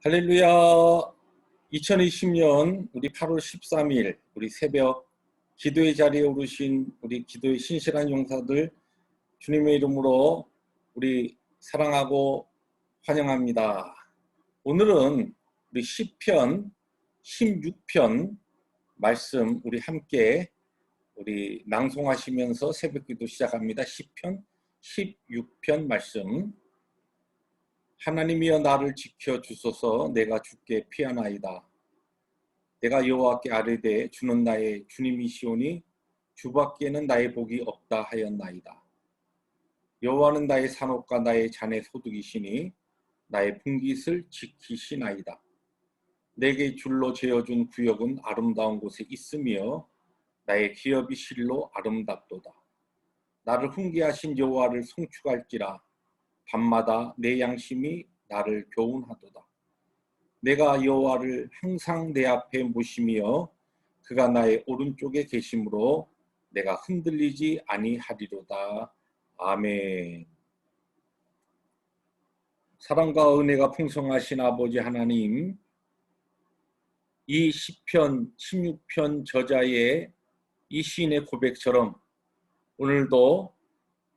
할렐루야. 2020년 우리 8월 13일 우리 새벽 기도의 자리에 오르신 우리 기도의 신실한 용사들 주님의 이름으로 우리 사랑하고 환영합니다. 오늘은 우리 시편 16편 말씀 우리 함께 우리 낭송하시면서 새벽기도 시작합니다. 시편 16편 말씀. 하나님이여 나를 지켜주소서. 내가 주께 피하나이다. 내가 여호와께 아뢰되 주는 나의 주님이시오니 주밖에는 나의 복이 없다 하였나이다. 여호와는 나의 산업과 나의 잔의 소득이시니 나의 분깃을 지키시나이다. 내게 줄로 재어준 구역은 아름다운 곳에 있으며 나의 기업이 실로 아름답도다. 나를 훈계하신 여호와를 송축할지라. 밤마다 내 양심이 나를 교훈하도다. 내가 여호와를 항상 내 앞에 모시며 그가 나의 오른쪽에 계심으로 내가 흔들리지 아니하리로다. 아멘. 사랑과 은혜가 풍성하신 아버지 하나님, 이 시편 16편 저자의 이 시인의 고백처럼 오늘도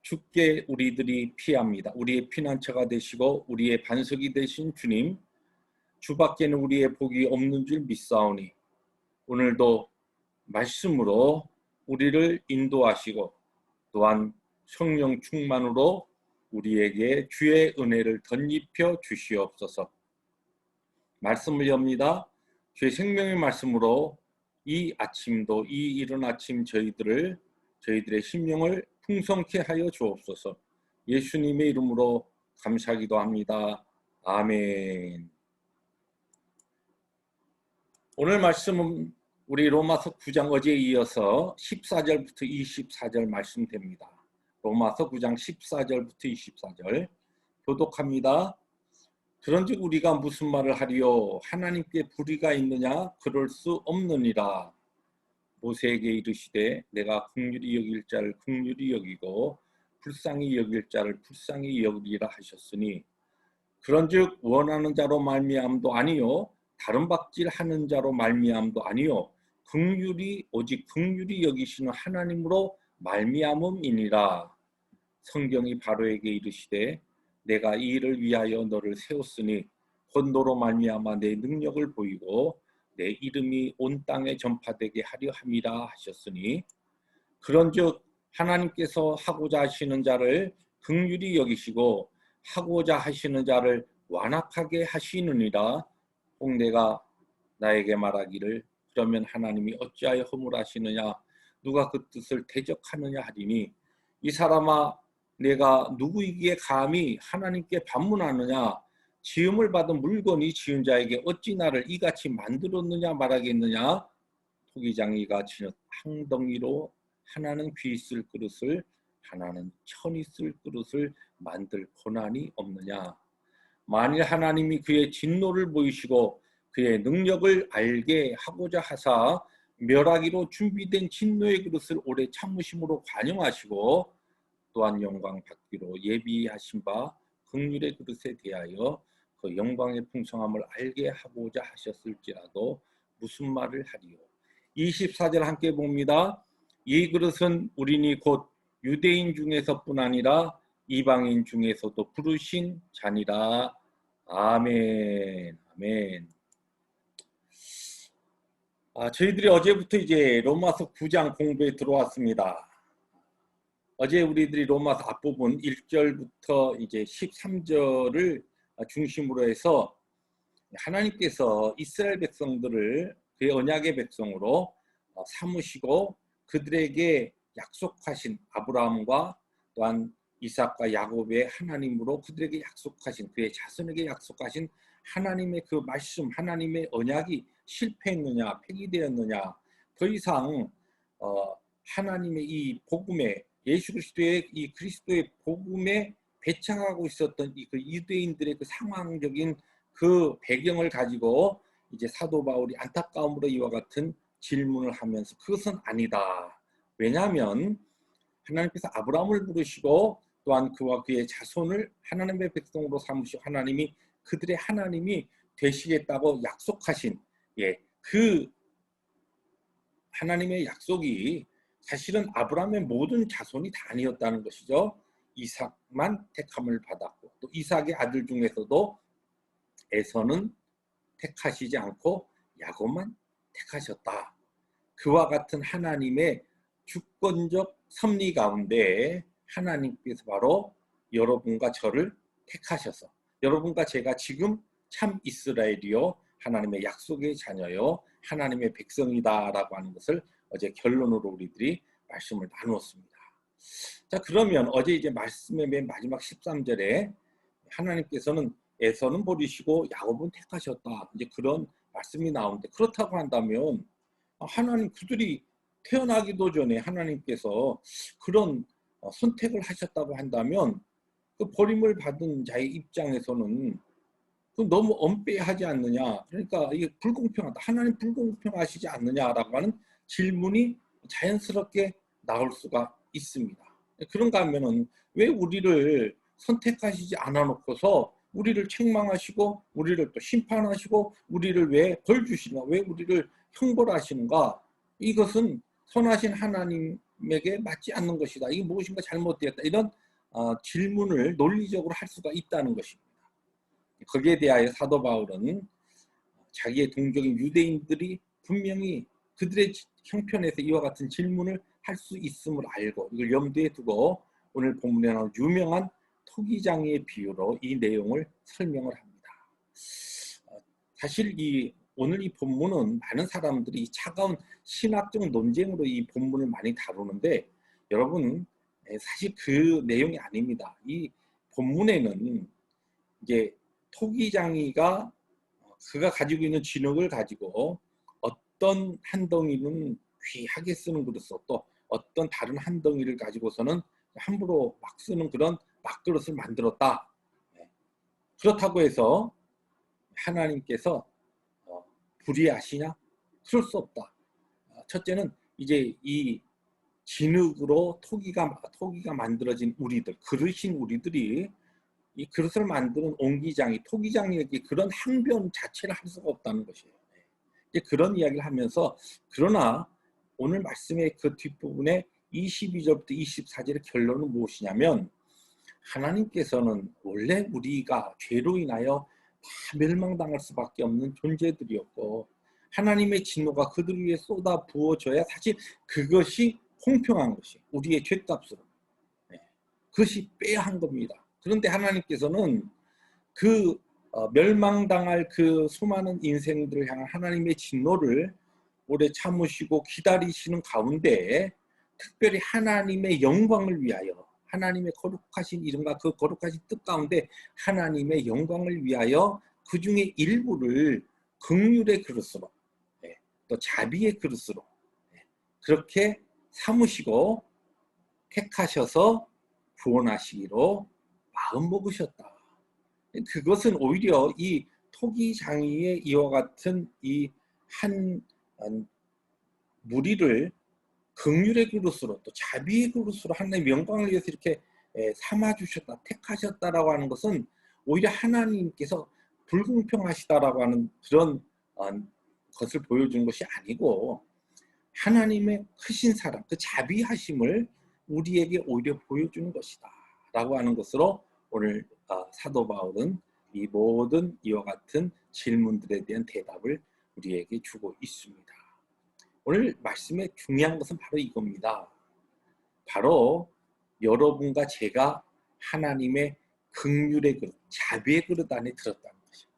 주께 우리들이 피합니다. 우리의 피난처가 되시고 우리의 반석이 되신 주님, 주밖에는 우리의 복이 없는 줄 믿사오니 오늘도 말씀으로 우리를 인도하시고 또한 성령 충만으로 우리에게 주의 은혜를 덧입혀 주시옵소서. 말씀을 엽니다. 주의 생명의 말씀으로 이 아침도 이 이른 아침 저희들의 심령을 풍성케 하여 주옵소서. 예수님의 이름으로 감사하기도 합니다. 아멘. 오늘 말씀은 우리 로마서 9장 어제에 이어서 14절부터 24절 말씀됩니다. 로마서 9장 14절부터 24절 교독합니다. 그런즉 우리가 무슨 말을 하리요? 하나님께 불의가 있느냐? 그럴 수 없느니라. 모세에게 이르시되 내가 긍휼히 여길 자를 긍휼히 여기고 불쌍히 여길 자를 불쌍히 여기리라 하셨으니 그런즉 원하는 자로 말미암도 아니요 다른 박질하는 자로 말미암도 아니요 오직 긍휼히 여기시는 하나님으로 말미암음이니라. 성경이 바로에게 이르시되 내가 이 일을 위하여 너를 세웠으니 곧 너로 말미암아 내 능력을 보이고 내 이름이 온 땅에 전파되게 하려 함이라 하셨으니 그런즉 하나님께서 하고자 하시는 자를 긍휼히 여기시고 하고자 하시는 자를 완악하게 하시느니라. 혹 내가 나에게 말하기를 그러면 하나님이 어찌하여 허물하시느냐 누가 그 뜻을 대적하느냐 하리니 이 사람아 내가 누구이기에 감히 하나님께 반문하느냐 지음을 받은 물건이 지은 자에게 어찌 나를 이같이 만들었느냐 말하겠느냐. 토기장이가 지는 항덩이로 하나는 귀 있을 그릇을 하나는 천 있을 그릇을 만들 권한이 없느냐. 만일 하나님이 그의 진노를 보이시고 그의 능력을 알게 하고자 하사 멸하기로 준비된 진노의 그릇을 오래 참으심으로 관용하시고 또한 영광 받기로 예비하신 바 긍휼의 그릇에 대하여 그 영광의 풍성함을 알게 하고자 하셨을지라도 무슨 말을 하리요. 24절 함께 봅니다. 이 그릇은 우리니 곧 유대인 중에서뿐 아니라 이방인 중에서도 부르신 잔이라. 아멘. 아멘. 저희들이 어제부터 이제 로마서 9장 공부에 들어왔습니다. 어제 우리들이 로마서 앞부분 1절부터 이제 13절을 중심으로 해서 하나님께서 이스라엘 백성들을 그의 언약의 백성으로 삼으시고 그들에게 약속하신 아브라함과 또한 이삭과 야곱의 하나님으로 그들에게 약속하신 그의 자손에게 약속하신 하나님의 그 말씀 하나님의 언약이 실패했느냐 폐기되었느냐 더 이상 하나님의 이 복음에 예수 그리스도의 이 그리스도의 복음에 배척하고 있었던 그 유대인들의 그 상황적인 그 배경을 가지고 이제 사도 바울이 안타까움으로 이와 같은 질문을 하면서 그것은 아니다. 왜냐하면 하나님께서 아브라함을 부르시고 또한 그와 그의 자손을 하나님의 백성으로 삼으시고 하나님이 그들의 하나님이 되시겠다고 약속하신 그 하나님의 약속이 사실은 아브라함의 모든 자손이 다 아니었다는 것이죠. 이삭만 택함을 받았고 또 이삭의 아들 중에서도 에서는 택하시지 않고 야곱만 택하셨다. 그와 같은 하나님의 주권적 섭리 가운데 하나님께서 바로 여러분과 저를 택하셔서 여러분과 제가 지금 참 이스라엘이요 하나님의 약속의 자녀요 하나님의 백성이다라고 하는 것을 어제 결론으로 우리들이 말씀을 나누었습니다. 자, 그러면 어제 이제 말씀의 맨 마지막 13절에 하나님께서는 에서는 버리시고 야곱은 택하셨다. 이제 그런 말씀이 나오는데 그렇다고 한다면 하나님 그들이 태어나기도 전에 하나님께서 그런 선택을 하셨다고 한다면 그 버림을 받은 자의 입장에서는 그 너무 엄폐하지 않느냐. 그러니까 이게 불공평하다. 하나님 불공평하시지 않느냐라고 하는 질문이 자연스럽게 나올 수가 있습니다. 그런가 하면은 왜 우리를 선택하시지 않아 놓고서 우리를 책망하시고 우리를 또 심판하시고 우리를 왜 벌 주시는가? 왜 우리를 형벌하시는가? 이것은 선하신 하나님에게 맞지 않는 것이다. 이게 무엇인가 잘못되었다. 이런 질문을 논리적으로 할 수가 있다는 것입니다. 거기에 대하여 사도 바울은 자기의 동족인 유대인들이 분명히 그들의 형편에서 이와 같은 질문을 할 수 있음을 알고 이걸 염두에 두고 오늘 본문에 나온 유명한 토기장의 비유로 이 내용을 설명을 합니다. 사실 오늘 이 본문은 많은 사람들이 차가운 신학적 논쟁으로 이 본문을 많이 다루는데 여러분 사실 그 내용이 아닙니다. 이 본문에는 이제 토기장이가 그가 가지고 있는 진흙을 가지고 어떤 한 덩이는 귀하게 쓰는 그릇으로 또 어떤 다른 한 덩이를 가지고서는 함부로 막 쓰는 그런 막그릇을 만들었다. 그렇다고 해서 하나님께서 불의하시냐? 그럴 수 없다. 첫째는 이제 이 진흙으로 토기가 만들어진 우리들, 그릇인 우리들이 이 그릇을 만드는 옹기장이 토기장에게 그런 항변 자체를 할 수가 없다는 것이에요. 이제 그런 이야기를 하면서 그러나 오늘 말씀의 그 뒷부분에 22절부터 24절의 결론은 무엇이냐면 하나님께서는 원래 우리가 죄로 인하여 다 멸망당할 수밖에 없는 존재들이었고 하나님의 진노가 그들 위해 쏟아 부어져야 사실 그것이 공평한 것이 우리의 죄값으로 그것이 빼야 한 겁니다. 그런데 하나님께서는 그 멸망당할 그 수많은 인생들을 향한 하나님의 진노를 오래 참으시고 기다리시는 가운데 특별히 하나님의 영광을 위하여 하나님의 거룩하신 이름과 그 거룩하신 뜻 가운데 하나님의 영광을 위하여 그 중에 일부를 긍휼의 그릇으로 또 자비의 그릇으로 그렇게 삼으시고 택하셔서 구원하시기로 마음 먹으셨다. 그것은 오히려 이 토기장이의 이와 같은 이 한 무리를 긍휼의 그릇으로 또 자비의 그릇으로 하나님의 영광을 위해서 이렇게 삼아주셨다, 택하셨다라고 하는 것은 오히려 하나님께서 불공평하시다라고 하는 그런 것을 보여준 것이 아니고 하나님의 크신 사랑, 그 자비하심을 우리에게 오히려 보여주는 것이다 라고 하는 것으로 오늘 사도 바울은 이 모든 이와 같은 질문들에 대한 대답을 우리에게 주고 있습니다. 오늘 말씀의 중요한 것은 바로 이겁니다. 바로 여러분과 제가 하나님의 긍휼의 그릇, 자비의 그릇 안에 들었다는 것이죠.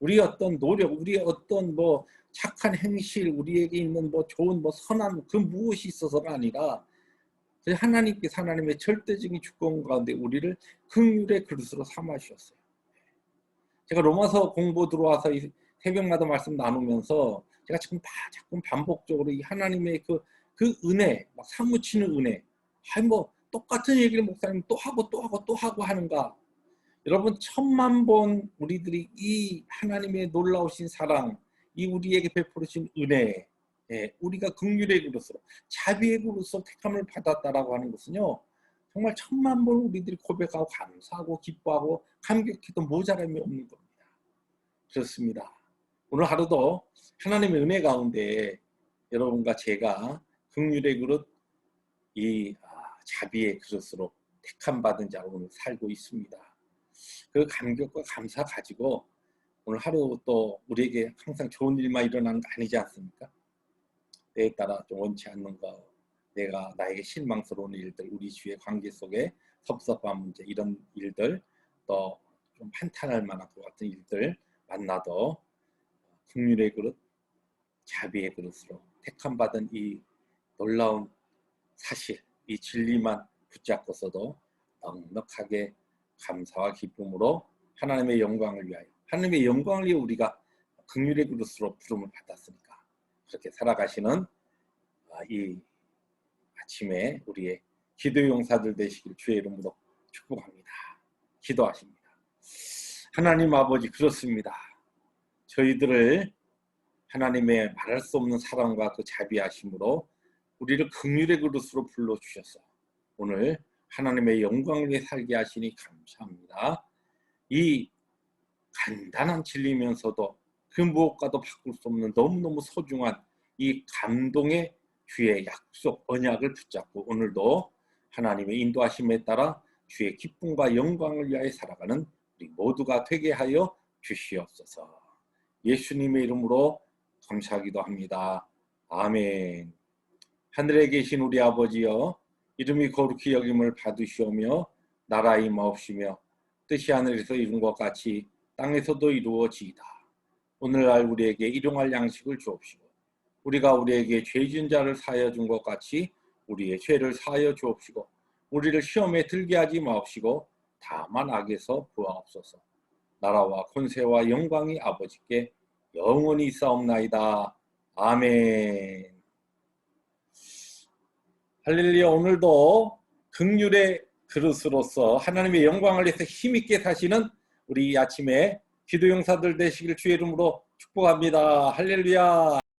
우리의 어떤 노력, 우리의 어떤 뭐 착한 행실, 우리에게 있는 뭐 좋은 뭐 선한 그 무엇이 있어서가 아니라 하나님께서 하나님의 절대적인 주권 가운데 우리를 긍휼의 그릇으로 삼아 주셨어요. 제가 로마서 공부 들어와서 이 새벽마다 말씀 나누면서 제가 자꾸 반복적으로 이 하나님의 그 은혜, 막 사무치는 은혜, 뭐 똑같은 얘기를 목사님 또 하고 또 하고 또 하고 하는가? 여러분 1000만 번 우리들이 이 하나님의 놀라우신 사랑, 이 우리에게 베풀으신 은혜, 우리가 긍휼의 그릇으로 자비의 그릇으로 택함을 받았다라고 하는 것은요. 정말 1000만 번 우리들이 고백하고 감사하고 기뻐하고 감격해도 모자람이 없는 겁니다. 그렇습니다. 오늘 하루도 하나님의 은혜 가운데 여러분과 제가 긍휼의 그릇, 이 자비의 그릇으로 택함 받은 자로 오늘 살고 있습니다. 그 감격과 감사 가지고 오늘 하루 또 우리에게 항상 좋은 일만 일어나는 거 아니지 않습니까? 때에 따라 좀 원치 않는 거, 내가 나에게 실망스러운 일들, 우리 주의 관계 속에 섭섭한 문제, 이런 일들, 또 좀 한탄할 만한 것 같은 일들 만나도 긍휼의 그릇, 자비의 그릇으로 택함 받은 이 놀라운 사실, 이 진리만 붙잡고서도 넉넉하게 감사와 기쁨으로 하나님의 영광을 위하여, 하나님의 영광을 위해 우리가 긍휼의 그릇으로 부름을 받았으니까 그렇게 살아가시는 이 아침에 우리의 기도의 용사들 되시길 주의 이름으로 축복합니다. 기도하십니다. 하나님 아버지, 그렇습니다. 저희들을 하나님의 말할 수 없는 사랑과 그 자비하심으로 우리를 긍휼의 그릇으로 불러주셔서 오늘 하나님의 영광을 위해 살게 하시니 감사합니다. 이 간단한 진리면서도 그 무엇과도 바꿀 수 없는 너무너무 소중한 이 감동의 주의 약속, 언약을 붙잡고 오늘도 하나님의 인도하심에 따라 주의 기쁨과 영광을 위하여 살아가는 우리 모두가 되게 하여 주시옵소서. 예수님의 이름으로 감사하기도 합니다. 아멘. 하늘에 계신 우리 아버지여, 이름이 거룩히 여김을 받으시오며 나라 임하옵시며 뜻이 하늘에서 이룬 것 같이 땅에서도 이루어지이다. 오늘날 우리에게 일용할 양식을 주옵시고 우리가 우리에게 죄 지은 자를 사하여 준 것 같이 우리의 죄를 사하여 주옵시고 우리를 시험에 들게 하지 마옵시고 다만 악에서 구하옵소서. 나라와 권세와 영광이 아버지께 영원히 있사옵나이다. 아멘. 할렐루야. 오늘도 긍휼의 그릇으로서 하나님의 영광을 위해서 힘있게 사시는 우리 아침에 기도 용사들 되시길 주의 이름으로 축복합니다. 할렐루야.